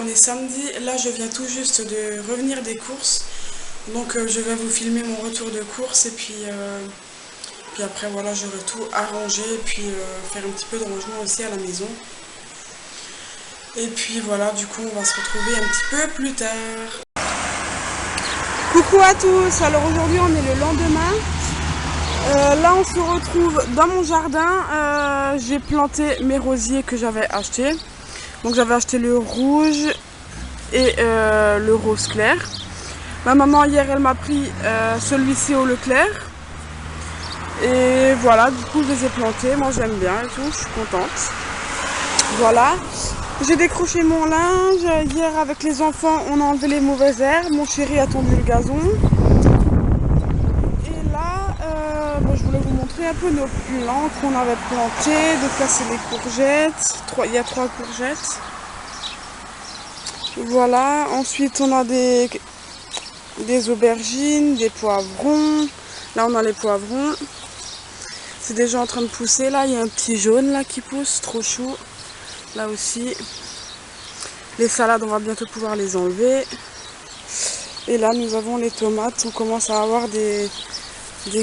on est samedi. Là, je viens tout juste de revenir des courses. Donc, je vais vous filmer mon retour de course. Et puis après, voilà, j'aurai tout arrangé. Et puis, faire un petit peu de rangement aussi à la maison. Et puis, voilà, du coup, on va se retrouver un petit peu plus tard. Coucou à tous. Alors, aujourd'hui, on est le lendemain. Là, on se retrouve dans mon jardin. J'ai planté mes rosiers que j'avais achetés. Donc j'avais acheté le rouge et le rose clair. Ma maman hier elle m'a pris celui-ci au Leclerc. Et voilà, du coup je les ai plantés. Moi j'aime bien et tout, je suis contente. Voilà. J'ai décroché mon linge. Hier avec les enfants on a enlevé les mauvaises herbes. Mon chéri a tondu le gazon. Et là, je voulais vous montrer un peu nos plants qu'on avait plantés. Donc là c'est les courgettes. Il y a 3 courgettes. Voilà, ensuite on a des aubergines, des poivrons. Là on a les poivrons. C'est déjà en train de pousser. Là il y a un petit jaune là qui pousse, trop chou. Là aussi. Les salades on va bientôt pouvoir les enlever. Et là nous avons les tomates. On commence à avoir des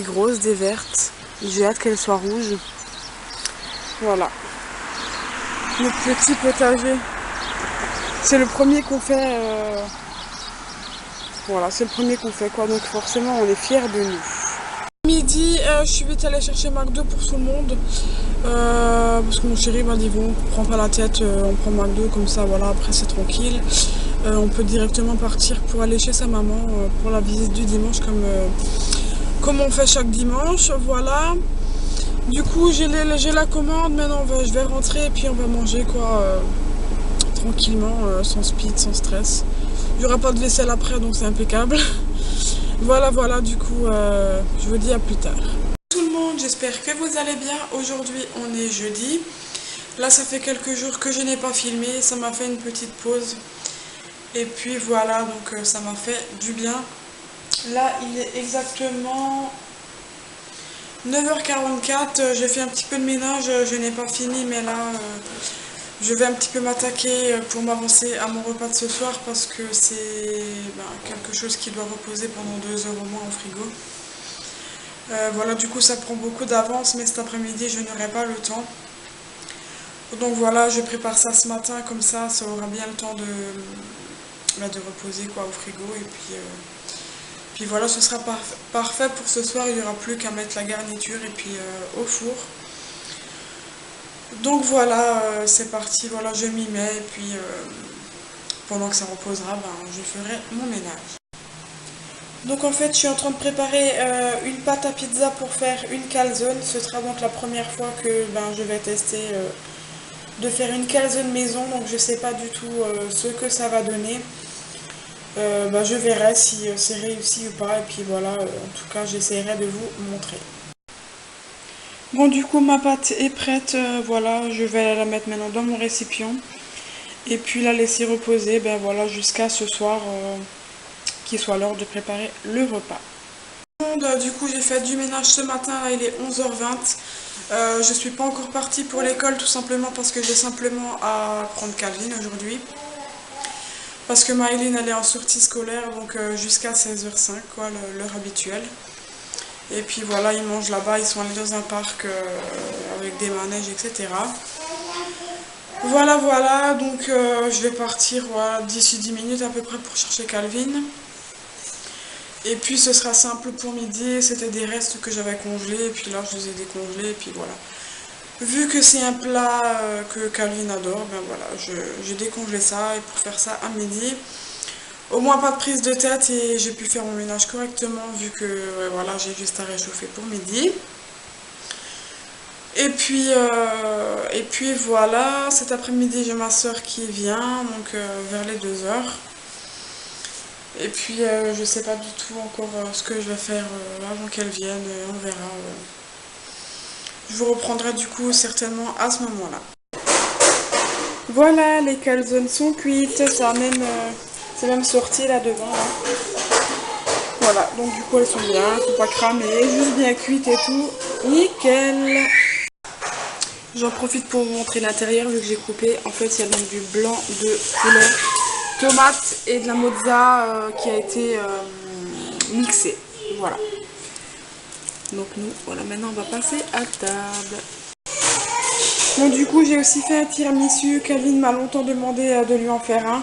grosses, des vertes. J'ai hâte qu'elles soient rouges. Voilà. Notre petit potager. C'est le premier qu'on fait. Voilà, c'est le premier qu'on fait quoi. Donc forcément, on est fiers de nous. Midi, je suis vite allée chercher McDo pour tout le monde. Parce que mon chéri m'a dit bon, prends pas la tête, on prend McDo comme ça. Voilà, après c'est tranquille. On peut directement partir pour aller chez sa maman pour la visite du dimanche comme on fait chaque dimanche. Voilà. Du coup, j'ai la commande. Maintenant, je vais rentrer et puis on va manger quoi. Tranquillement, sans speed, sans stress. Il n'y aura pas de vaisselle après, donc c'est impeccable. Voilà, du coup, je vous dis à plus tard. Tout le monde, j'espère que vous allez bien. Aujourd'hui, on est jeudi. Là, ça fait quelques jours que je n'ai pas filmé. Ça m'a fait une petite pause. Et puis voilà, donc ça m'a fait du bien. Là, il est exactement 9h44. J'ai fait un petit peu de ménage. Je n'ai pas fini, mais là... je vais un petit peu m'attaquer pour m'avancer à mon repas de ce soir parce que c'est quelque chose qui doit reposer pendant 2 heures au moins au frigo. Voilà, du coup ça prend beaucoup d'avance, mais cet après-midi je n'aurai pas le temps. Donc voilà, je prépare ça ce matin, comme ça aura bien le temps de reposer quoi au frigo. Et puis voilà, ce sera parfait pour ce soir, il n'y aura plus qu'à mettre la garniture et puis au four. Donc voilà, c'est parti, voilà, je m'y mets et puis pendant que ça reposera, je ferai mon ménage. Donc en fait, je suis en train de préparer une pâte à pizza pour faire une calzone. Ce sera donc la première fois que je vais tester de faire une calzone maison, donc je sais pas du tout ce que ça va donner. Je verrai si c'est réussi ou pas, et puis voilà, en tout cas j'essaierai de vous montrer. Bon, du coup ma pâte est prête, voilà, je vais la mettre maintenant dans mon récipient et puis la laisser reposer voilà, jusqu'à ce soir qu'il soit l'heure de préparer le repas. Du coup j'ai fait du ménage ce matin, là, il est 11h20. Je suis pas encore partie pour l'école tout simplement parce que j'ai simplement à prendre Calvin aujourd'hui. Parce que Maëline elle est en sortie scolaire, donc jusqu'à 16h05 quoi, l'heure habituelle. Et puis voilà, ils mangent là-bas, ils sont allés dans un parc avec des manèges, etc. Voilà, donc je vais partir d'ici 10 minutes à peu près pour chercher Calvin. Et puis ce sera simple pour midi, c'était des restes que j'avais congelés, et puis là je les ai décongelés, et puis voilà. Vu que c'est un plat que Calvin adore, voilà, j'ai décongelé ça, et pour faire ça à midi. Au moins pas de prise de tête et j'ai pu faire mon ménage correctement vu que voilà, j'ai juste à réchauffer pour midi. Et puis voilà, cet après-midi j'ai ma soeur qui vient, donc vers les 2h. Et puis je sais pas du tout encore ce que je vais faire avant qu'elle vienne, on verra. Je vous reprendrai du coup certainement à ce moment-là. Voilà, les calzones sont cuites, c'est même sorti là devant. Là. Voilà, donc du coup elles sont bien, faut pas cramer, juste bien cuites et tout. Nickel. J'en profite pour vous montrer l'intérieur vu que j'ai coupé. En fait il y a donc du blanc de poulet tomates et de la mozza qui a été mixée. Voilà. Donc nous, voilà, maintenant on va passer à table. Donc du coup, j'ai aussi fait un tiramisu. Calvin m'a longtemps demandé de lui en faire un.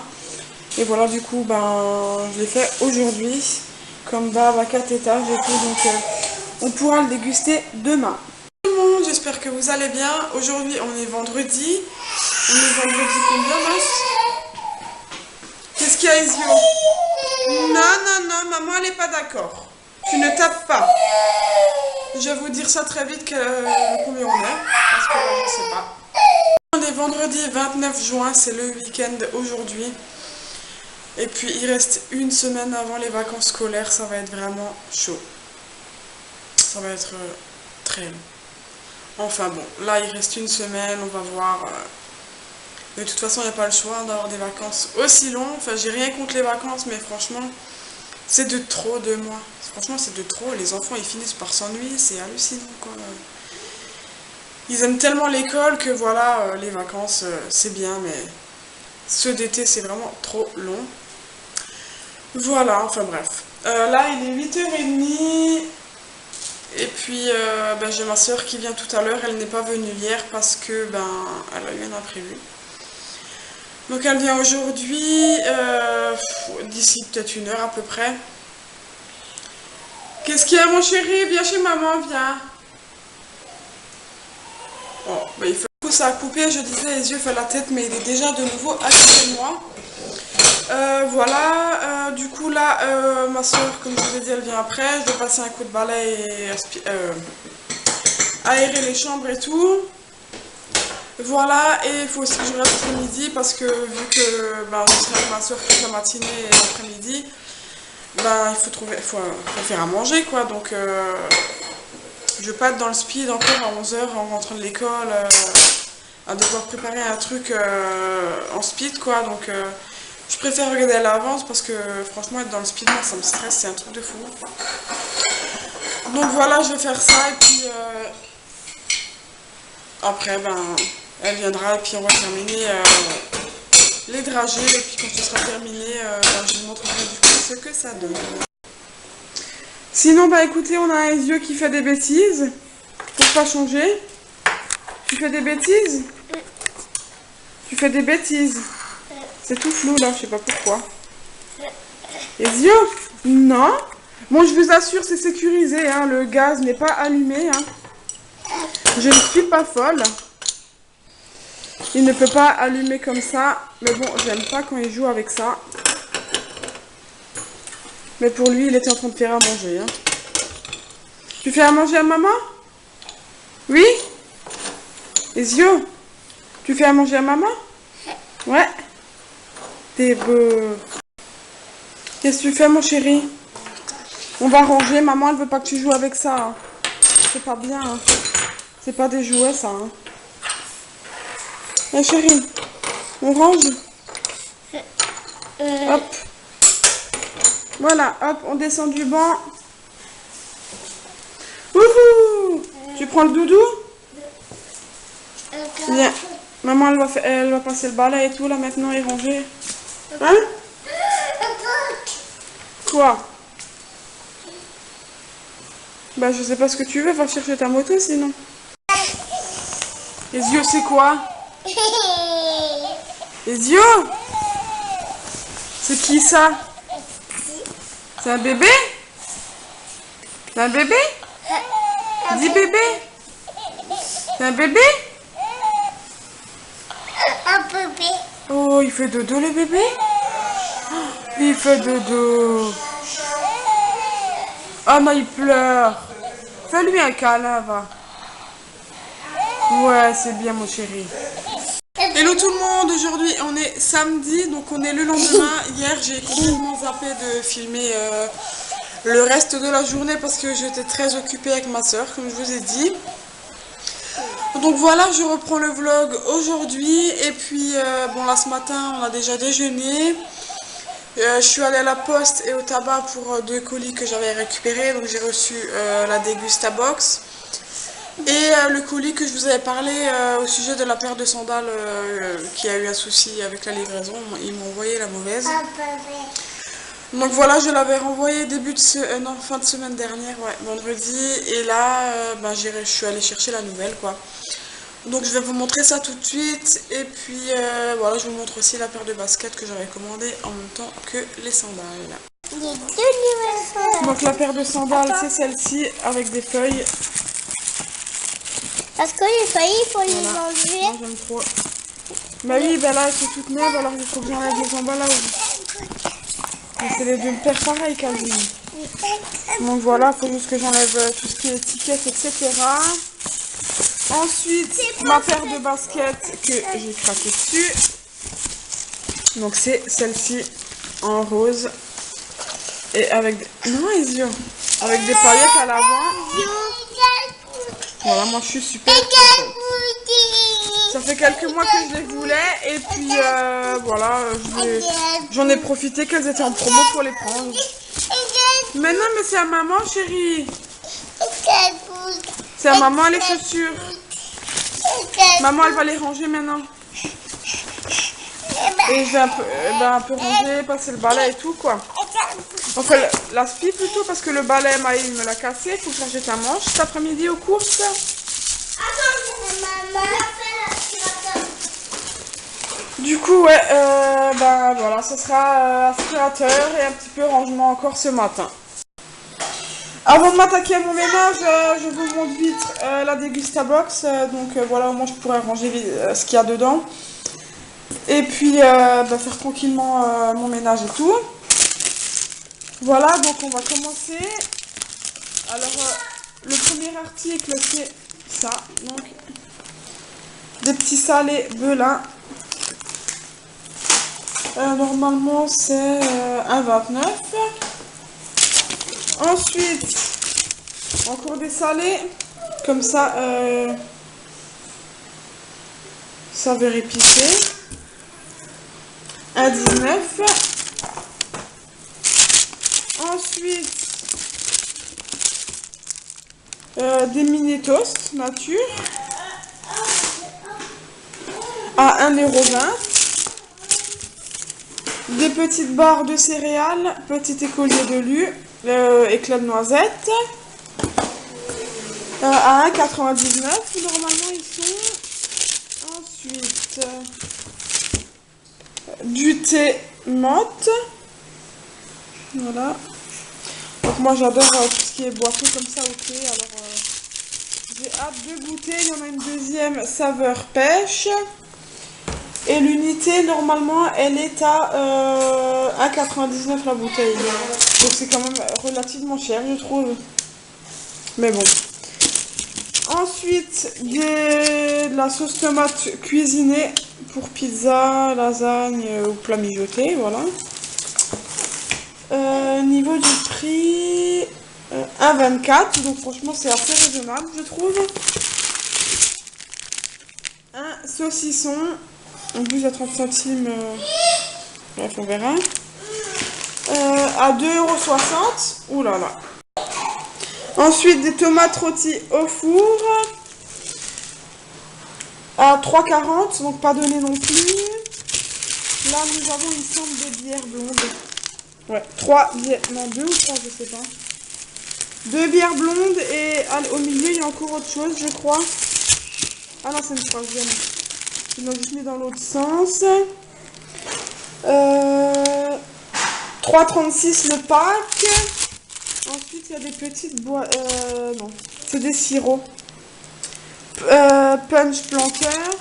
Et voilà, du coup, je l'ai fait aujourd'hui. Comme d'hab, à 4 étages et tout. Donc on pourra le déguster demain. Tout le monde, j'espère que vous allez bien. Aujourd'hui, on est vendredi. On est vendredi combien, Mas? Qu'est-ce qu'il y a, Isio? Non, maman, elle n'est pas d'accord. Tu ne tapes pas. Je vais vous dire ça très vite combien on est, parce que je ne sais pas. On est vendredi 29 juin, c'est le week-end aujourd'hui. Et puis il reste une semaine avant les vacances scolaires, ça va être vraiment chaud. Ça va être très long. Enfin bon, là il reste une semaine, on va voir. De toute façon, il n'y a pas le choix d'avoir des vacances aussi longues. Enfin, j'ai rien contre les vacances, mais franchement, c'est de trop 2 mois. Franchement, c'est de trop. Les enfants, ils finissent par s'ennuyer. C'est hallucinant, quoi. Ils aiment tellement l'école que voilà, les vacances, c'est bien, mais ceux d'été, c'est vraiment trop long. Voilà, enfin bref. Là, il est 8h30. Et puis, j'ai ma soeur qui vient tout à l'heure. Elle n'est pas venue hier parce que, elle a eu un imprévu. Donc elle vient aujourd'hui, d'ici peut-être 1 heure à peu près. Qu'est-ce qu'il y a, mon chéri? Viens chez maman, viens. Oh, il fait coup ça a coupé, je disais les yeux fait la tête, mais il est déjà de nouveau à côté de moi. Voilà, du coup là, ma soeur, comme je vous ai dit, elle vient après. Je dois passer un coup de balai et aérer les chambres et tout. Voilà, et il faut aussi que je reste pour midi parce que vu que je serai avec ma soeur toute la matinée et l'après-midi, il faut faire à manger, quoi. Donc je vais pas être dans le speed encore à 11h en rentrant de l'école à devoir préparer un truc en speed, quoi. Donc je préfère regarder à l'avance parce que franchement être dans le speed, moi ça me stresse, c'est un truc de fou. Donc voilà, je vais faire ça et puis après elle viendra et puis on va terminer les dragées et puis quand ce sera terminé, je vous montrerai du coup ce que ça donne. Sinon, écoutez, on a un yeux qui fait des bêtises. Pour pas changer. Tu fais des bêtises? Tu fais des bêtises. C'est tout flou là, je sais pas pourquoi. Les yeux? Non. Bon, je vous assure, c'est sécurisé, hein, le gaz n'est pas allumé. Hein. Je ne suis pas folle. Il ne peut pas allumer comme ça. Mais bon, j'aime pas quand il joue avec ça. Mais pour lui, il était en train de faire à manger. Hein. Tu fais à manger à maman? Oui? Les yeux? Tu fais à manger à maman? Ouais. T'es beau. Qu'est-ce que tu fais, mon chéri? On va ranger. Maman, elle veut pas que tu joues avec ça. Hein. C'est pas bien. Hein. C'est pas des jouets, ça. Hein. Eh, chérie, on range? Hop. Voilà, hop, on descend du banc. Wouhou! Tu prends le doudou? Viens. Maman, elle va passer le balai et tout, là, maintenant, et ranger. Hein? Quoi? Je sais pas ce que tu veux, va chercher ta moto, sinon. Les yeux, c'est quoi? Les yeux? C'est qui, ça? C'est un bébé? C'est un bébé? Dis bébé. C'est un bébé? Un bébé. Oh, il fait dodo le bébé? Il fait dodo. Oh non, il pleure. Fais-lui un câlin, va. Ouais, c'est bien, mon chéri. Hello tout le monde, aujourd'hui on est samedi, donc on est le lendemain. Hier j'ai complètement zappé de filmer le reste de la journée parce que j'étais très occupée avec ma soeur, comme je vous ai dit. Donc voilà, je reprends le vlog aujourd'hui. Et puis là ce matin on a déjà déjeuné. Je suis allée à la poste et au tabac pour 2 colis que j'avais récupérés. Donc j'ai reçu la Dégusta Box. Et le colis que je vous avais parlé au sujet de la paire de sandales qui a eu un souci avec la livraison, ils m'ont envoyé la mauvaise. Donc voilà, je l'avais renvoyé non, fin de semaine dernière, ouais, vendredi. Et là, je suis allée chercher la nouvelle, quoi. Donc je vais vous montrer ça tout de suite. Et puis voilà, je vous montre aussi la paire de baskets que j'avais commandée en même temps que les sandales. Donc la paire de sandales, c'est celle-ci avec des feuilles. Parce que les feuilles, il faut les enlever. Moi j'aime trop. Bah oui, bah là elles sont toutes neuves, alors il faut que j'enlève les emballages. C'est les deux paires pareilles quasi. Donc voilà, il faut juste que j'enlève tout ce qui est étiquette, etc. Ensuite, ma paire de baskets que j'ai craqué dessus. Donc c'est celle-ci en rose. Et avec des... Non, Ezio. Avec des paillettes à l'avant. Voilà, moi je suis super contente. Ça fait quelques mois que je les voulais. Et puis voilà, j'en ai profité qu'elles étaient en promo pour les prendre. Mais non, mais c'est à maman, chérie. C'est à maman les chaussures. Maman, elle va les ranger maintenant. Et je vais un peu ranger, passer le balai et tout, quoi. Enfin, l'aspi plutôt, parce que le balai, il me l'a cassé. Il faut que je rachète un manche cet après-midi aux courses. Du coup, ouais, voilà, ce sera aspirateur et un petit peu rangement encore ce matin. Avant de m'attaquer à mon ménage, je vous montre vite la Degustabox. Voilà, au moins je pourrais ranger ce qu'il y a dedans. Et puis faire tranquillement mon ménage et tout. Voilà, donc on va commencer. Alors, le premier article, c'est ça. Donc, des petits salés Belin. Normalement, c'est 1,29. Ensuite, encore des salés. Comme ça, saveur épicée. 1,19. Ensuite, des mini toasts nature à 1,20 €. Des petites barres de céréales, petit écolier de lu, éclat de noisette à 1,99 €. Normalement, ils sont. Ensuite, du thé menthe. Voilà. Donc moi j'adore tout ce qui est boisson comme ça au thé. Alors j'ai hâte de goûter. Il y en a une deuxième saveur pêche. Et l'unité normalement elle est à 1,99 € la bouteille. Donc c'est quand même relativement cher je trouve. Mais bon. Ensuite de la sauce tomate cuisinée pour pizza, lasagne ou plat mijoté. Voilà. Niveau du prix, 1,24 €, donc franchement c'est assez raisonnable je trouve. Un saucisson, en plus à 30 centimes, bref on verra, à 2,60 €, ouh là là. Ensuite des tomates rôties au four, à 3,40 €, donc pas donné non plus. Là nous avons une sorte de bière blonde. Ouais, 3 bières, non 2 ou 3, je sais pas. 2 bières blondes et au milieu il y a encore autre chose, je crois. Ah non, c'est une troisième. Ils l'ont juste mis dans l'autre sens. 3,36 € le pack. Ensuite il y a des petites non, c'est des sirops. Punch planteur.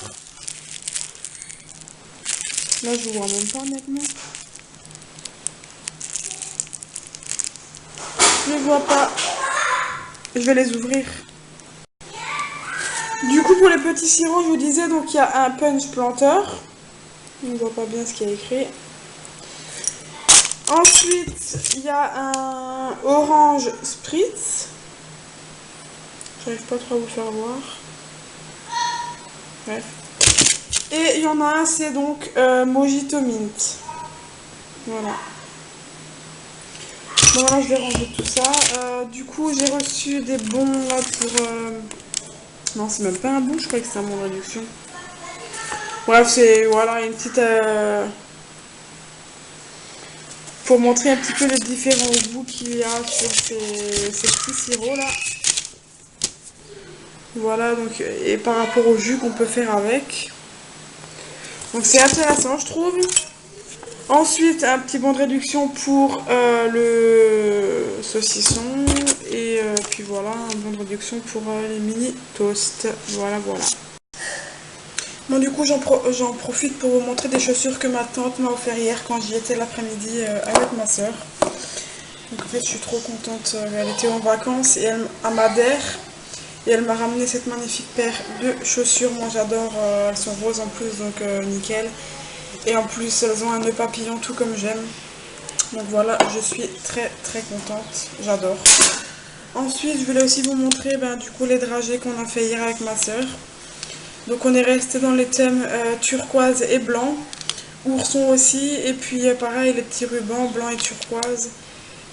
Là je vois même pas honnêtement. Je vois pas. Je vais les ouvrir. Du coup, pour les petits sirops, je vous disais, donc il y a un punch planteur. On ne voit pas bien ce qu'il y a écrit. Ensuite, il y a un orange spritz. J'arrive pas trop à vous faire voir. Bref. Et il y en a un, c'est donc Mojito Mint. Voilà. Bon, voilà, je vais ranger tout ça. Du coup, j'ai reçu des bons là, Non, c'est même pas un bout, je crois que c'est un mot de réduction. Bref, c'est voilà une petite pour montrer un petit peu les différents goûts qu'il y a sur ces petits sirops là. Voilà, donc et par rapport au jus qu'on peut faire avec. Donc c'est intéressant, je trouve. Ensuite, un petit bon de réduction pour le saucisson. Et puis voilà, un bon de réduction pour les mini toasts. Voilà, voilà. Bon, du coup, j'en profite pour vous montrer des chaussures que ma tante m'a offert hier quand j'y étais l'après-midi avec ma soeur. Donc en fait, je suis trop contente. Elle était en vacances et à Madère. Et elle m'a ramené cette magnifique paire de chaussures. Moi, j'adore. Elles sont roses en plus, donc nickel. Et en plus, elles ont un nœud papillon, tout comme j'aime. Donc voilà, je suis très très contente. J'adore. Ensuite, je voulais aussi vous montrer du coup les dragées qu'on a fait hier avec ma soeur. Donc on est resté dans les thèmes turquoise et blanc. Ourson aussi. Et puis pareil, les petits rubans blanc et turquoise.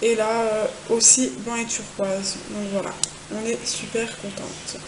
Et là aussi blanc et turquoise. Donc voilà, on est super contente.